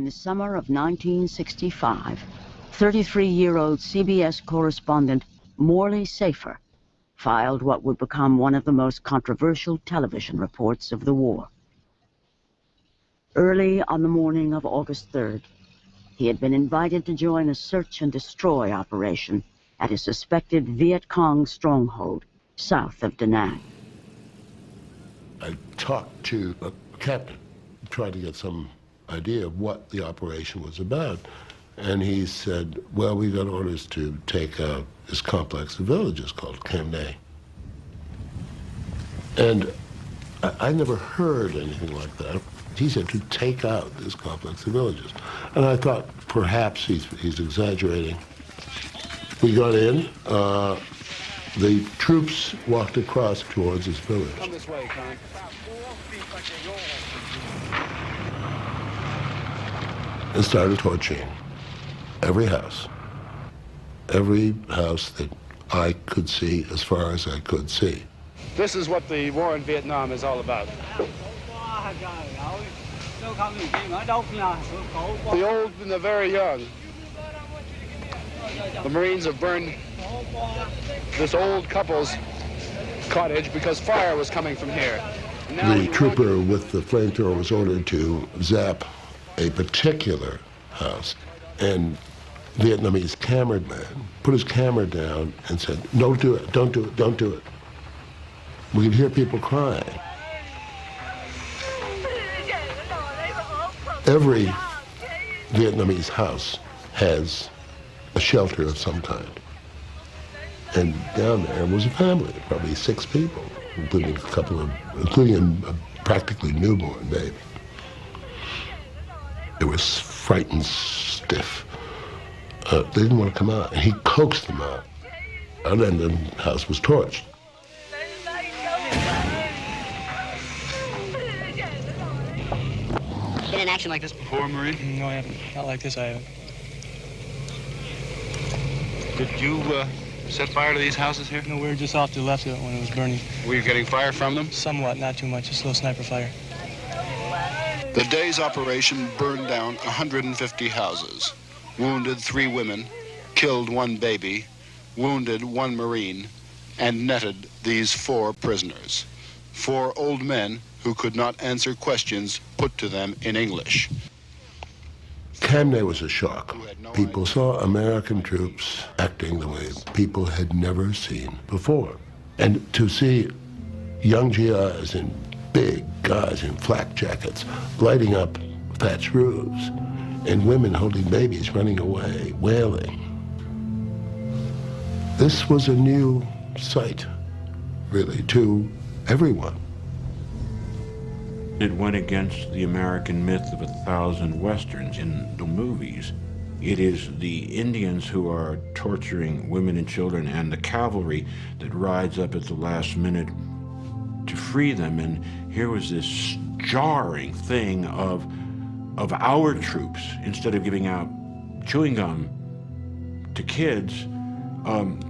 In the summer of 1965, 33-year-old CBS correspondent Morley Safer filed what would become one of the most controversial television reports of the war. Early on the morning of August 3rd, he had been invited to join a search and destroy operation at a suspected Viet Cong stronghold south of Da Nang. I talked to a captain, tried to get some idea of what the operation was about, and he said, well, we got orders to take out this complex of villages called Cam Ne. And I never heard anything like that. He said to take out this complex of villages. And I thought perhaps he's exaggerating. We got in, the troops walked across towards this village. Come this way, Con. And started torching every house that I could see as far as I could see. This is what the war in Vietnam is all about. The old and the very young. The Marines have burned this old couple's cottage because fire was coming from here. The trooper with the flamethrower was ordered to zap a particular house, and Vietnamese cameraman put his camera down and said, don't do it, don't do it, don't do it. We could hear people crying. Every Vietnamese house has a shelter of some kind. And down there was a family, probably 6 people, including a practically newborn baby. They were frightened stiff. They didn't want to come out, and he coaxed them out. And then the house was torched. Been in action like this before, Marine? No, I haven't. Not like this, I haven't. Did you set fire to these houses here? No, we were just off to the left of it when it was burning. Were you getting fire from them? Somewhat, not too much. Just a little sniper fire. The day's operation burned down 150 houses, wounded 3 women, killed 1 baby, wounded 1 Marine, and netted these 4 prisoners. 4 old men who could not answer questions put to them in English. Cam Ne was a shock. People saw American troops acting the way people had never seen before. And to see young GIs in big guys in flak jackets lighting up thatched roofs and women holding babies running away, wailing. This was a new sight, really, to everyone. It went against the American myth of 1,000 Westerns in the movies. It is the Indians who are torturing women and children and the cavalry that rides up at the last minute to free them. And here was this jarring thing of our troops, instead of giving out chewing gum to kids,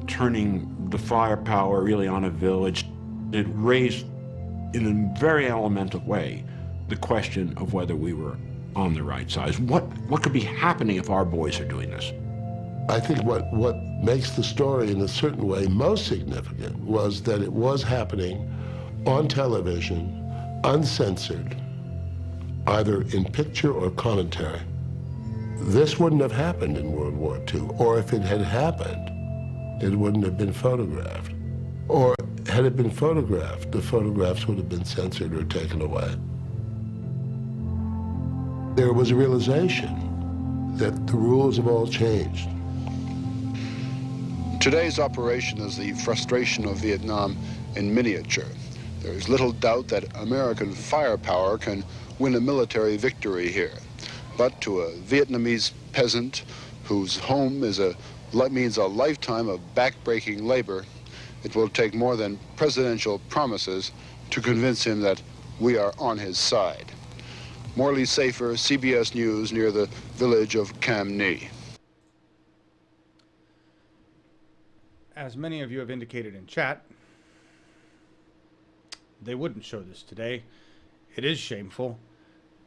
turning the firepower really on a village. It raised, in a very elemental way, the question of whether we were on the right side. What could be happening if our boys are doing this? I think what makes the story in a certain way most significant was that it was happening on television, uncensored, either in picture or commentary. This wouldn't have happened in World War II, or if it had happened, it wouldn't have been photographed. Or had it been photographed, the photographs would have been censored or taken away. There was a realization that the rules have all changed. Today's operation is the frustration of Vietnam in miniature. There is little doubt that American firepower can win a military victory here. But to a Vietnamese peasant whose home means a lifetime of backbreaking labor, it will take more than presidential promises to convince him that we are on his side. Morley Safer, CBS News, near the village of Cam Ne. As many of you have indicated in chat, they wouldn't show this today. It is shameful.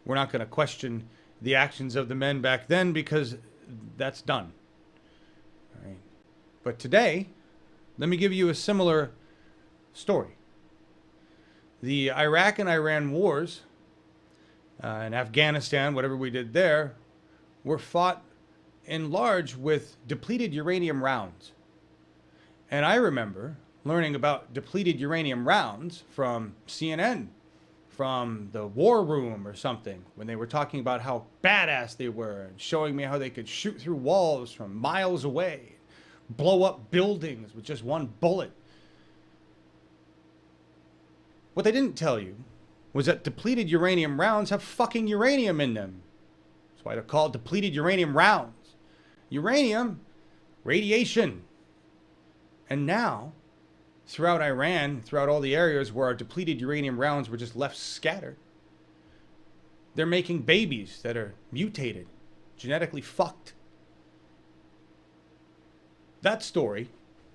We're not going to question the actions of the men back then because that's done. All right. But today, let me give you a similar story. The Iraq and Iran wars, in Afghanistan, whatever we did there, were fought in large with depleted uranium rounds. And I remember learning about depleted uranium rounds from CNN, from the War Room or something, when they were talking about how badass they were and showing me how they could shoot through walls from miles away, blow up buildings with just one bullet. What they didn't tell you was that depleted uranium rounds have fucking uranium in them. That's why they're called depleted uranium rounds. Uranium, radiation. And now, throughout Iran, throughout all the areas where our depleted uranium rounds were just left scattered, they're making babies that are mutated, genetically fucked. That story,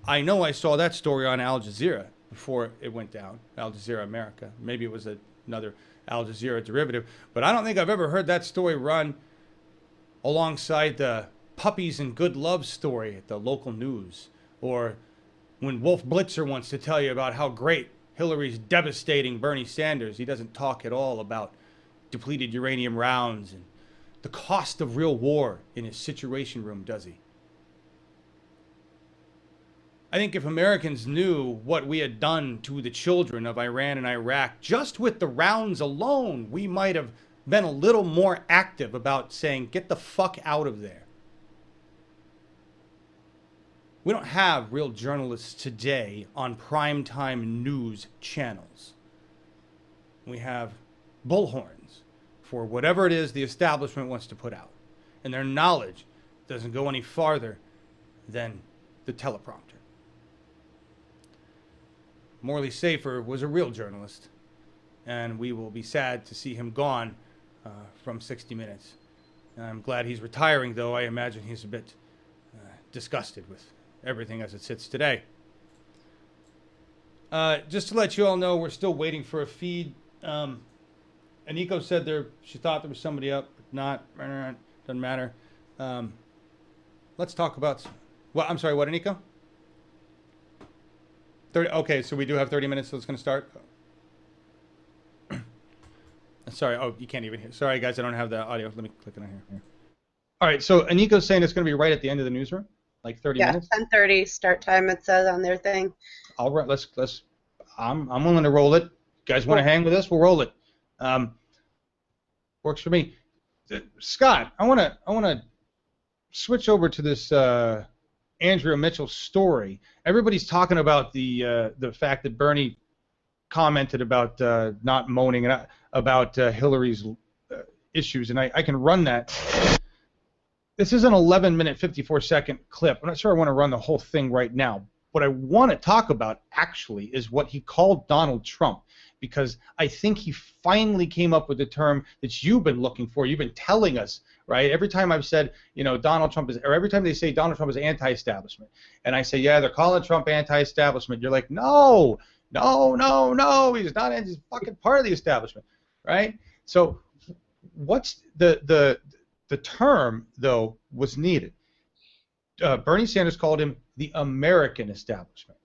I know I saw that story on Al Jazeera before it went down, Al Jazeera America. Maybe it was another Al Jazeera derivative, but I don't think I've ever heard that story run alongside the puppies and good love story at the local news, or when Wolf Blitzer wants to tell you about how great Hillary's devastating Bernie Sanders. He doesn't talk at all about depleted uranium rounds and the cost of real war in his Situation Room, does he? I think if Americans knew what we had done to the children of Iran and Iraq, just with the rounds alone, we might have been a little more active about saying, get the fuck out of there. We don't have real journalists today on primetime news channels. We have bullhorns for whatever it is the establishment wants to put out. And their knowledge doesn't go any farther than the teleprompter. Morley Safer was a real journalist, and we will be sad to see him gone from 60 Minutes. I'm glad he's retiring, though. I imagine he's a bit disgusted with everything as it sits today. Just to let you all know, we're still waiting for a feed. Aniko said she thought there was somebody up, but not. Doesn't matter. Let's talk about. I'm sorry. What, Aniko? 30. Okay, so we do have 30 minutes, so it's going to start. Sorry. Oh, you can't even hear. Sorry, guys. I don't have the audio. Let me click it on here. All right. So Aniko's saying it's going to be right at the end of the newsroom. Like 30 minutes? Yeah, 10:30 start time, it says on their thing. All right, let's I'm willing to roll it. You guys want to hang with us? We'll roll it. Works for me. Scott, I want to switch over to this Andrea Mitchell story. Everybody's talking about the fact that Bernie commented about not moaning about Hillary's issues, and I can run that. This is an 11-minute, 54-second clip. I'm not sure I want to run the whole thing right now. What I want to talk about, actually, is what he called Donald Trump, because I think he finally came up with the term that you've been looking for. You've been telling us, right? Every time I've said, Donald Trump is, or every time they say Donald Trump is anti-establishment, and I say, yeah, they're calling Trump anti-establishment, you're like, no, he's not, he's fucking part of the establishment, right? So what's the term, though, was needed. Bernie Sanders called him the American establishment,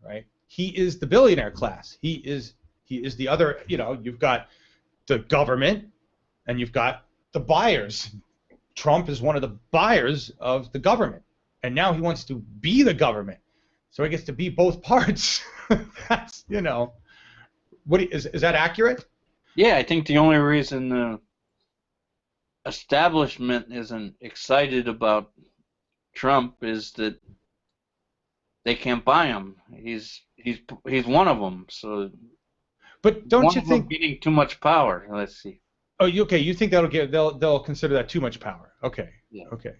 right? He is the billionaire class. He is the other, you've got the government and you've got the buyers. Trump is one of the buyers of the government, and now he wants to be the government. So he gets to be both parts. That's, what is that accurate? Yeah, I think the only reason the establishment isn't excited about Trump is that they can't buy him. He's one of them. So, but don't you think getting too much power? Let's see. Oh, okay. You think they'll consider that too much power? Okay. Yeah. Okay.